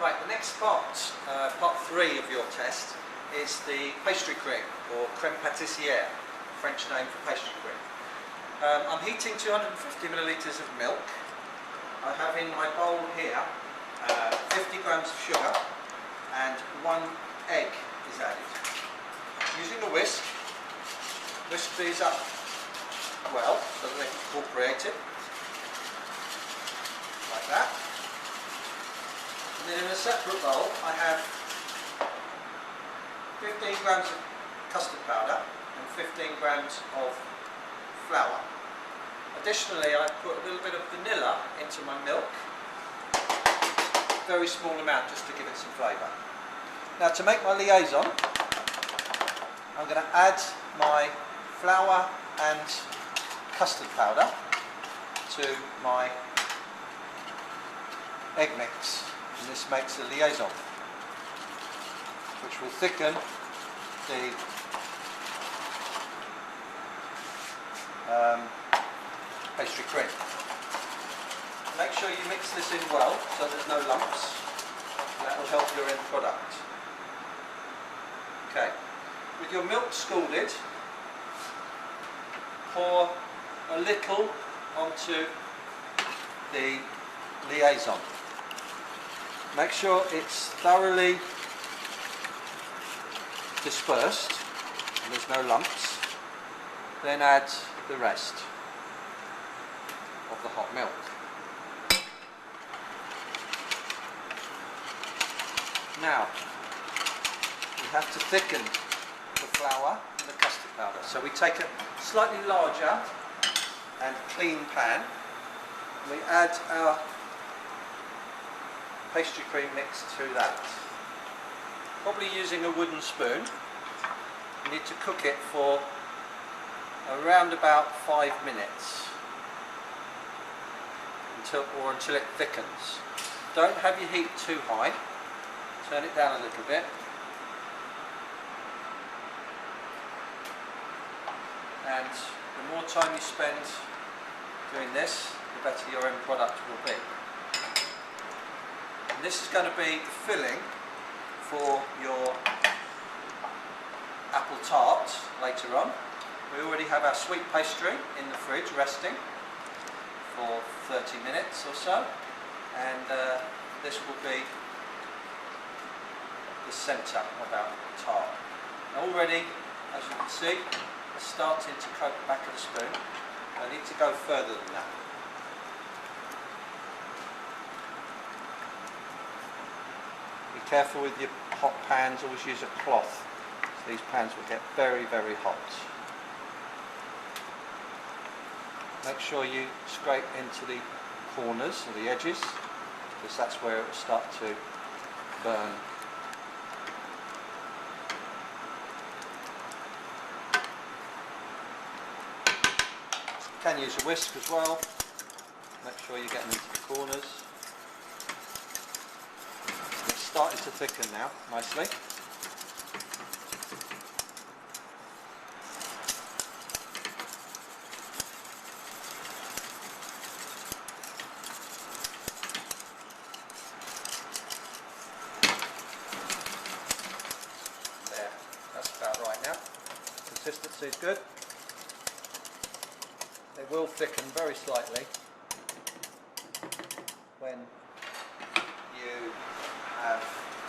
Right, the next part, part 3 of your test, is the pastry cream, or Creme Patissiere, French name for pastry cream. I'm heating 250 millilitres of milk. I have in my bowl here 50 grams of sugar and 1 egg is added. Using a whisk these up well so that they can incorporate it, like that. And then in a separate bowl I have 15 grams of custard powder and 15 grams of flour. Additionally, I put a little bit of vanilla into my milk, very small amount just to give it some flavour. Now to make my liaison, I'm going to add my flour and custard powder to my egg mix, and this makes a liaison which will thicken the pastry cream. Make sure you mix this in well so there's no lumps. That will help your end product. Okay, with your milk scalded, pour a little onto the liaison. Make sure it's thoroughly dispersed and there's no lumps. Then add the rest of the hot milk. Now we have to thicken the flour and the custard powder, so we take a slightly larger and clean pan and we add our pastry cream mix to that, probably using a wooden spoon. You need to cook it for around about 5 minutes until it thickens. Don't have your heat too high, turn it down a little bit. And the more time you spend doing this, the better your end product will be. And this is going to be the filling for your Apple Tart later on. We already have our sweet pastry in the fridge resting for 30 minutes or so, and this will be the centre of our tart. Now already, as you can see, it's starting to coat the back of the spoon. I need to go further than that. Be careful with your hot pans, always use a cloth. So these pans will get very, very hot. Make sure you scrape into the corners or the edges, because that's where it will start to burn. You can use a whisk as well. Make sure you get them into the corners. It's starting to thicken now nicely. Consistency is good. It will thicken very slightly when you have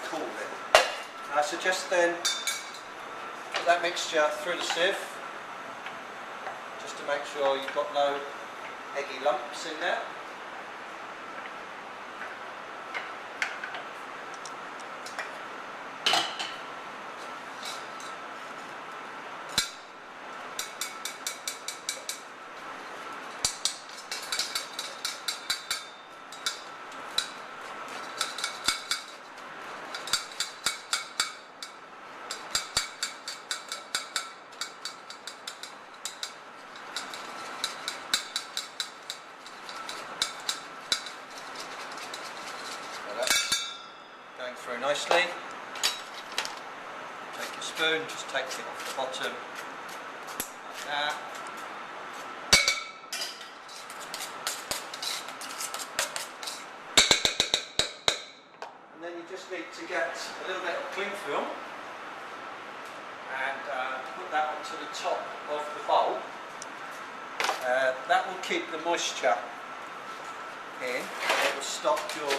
cooled it. And I suggest then put that mixture through the sieve just to make sure you've got no eggy lumps in there. Through nicely. Take your spoon, just take it off the bottom like that. And then you to get a little bit of cling film and put that onto the top of the bowl. That will keep the moisture in, and it will stop your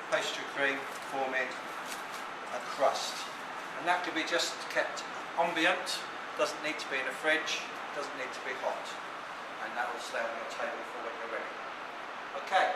pastry cream forming a crust. And that can be just kept ambient, doesn't need to be in a fridge, doesn't need to be hot. And that will stay on your table for when you're ready. Okay.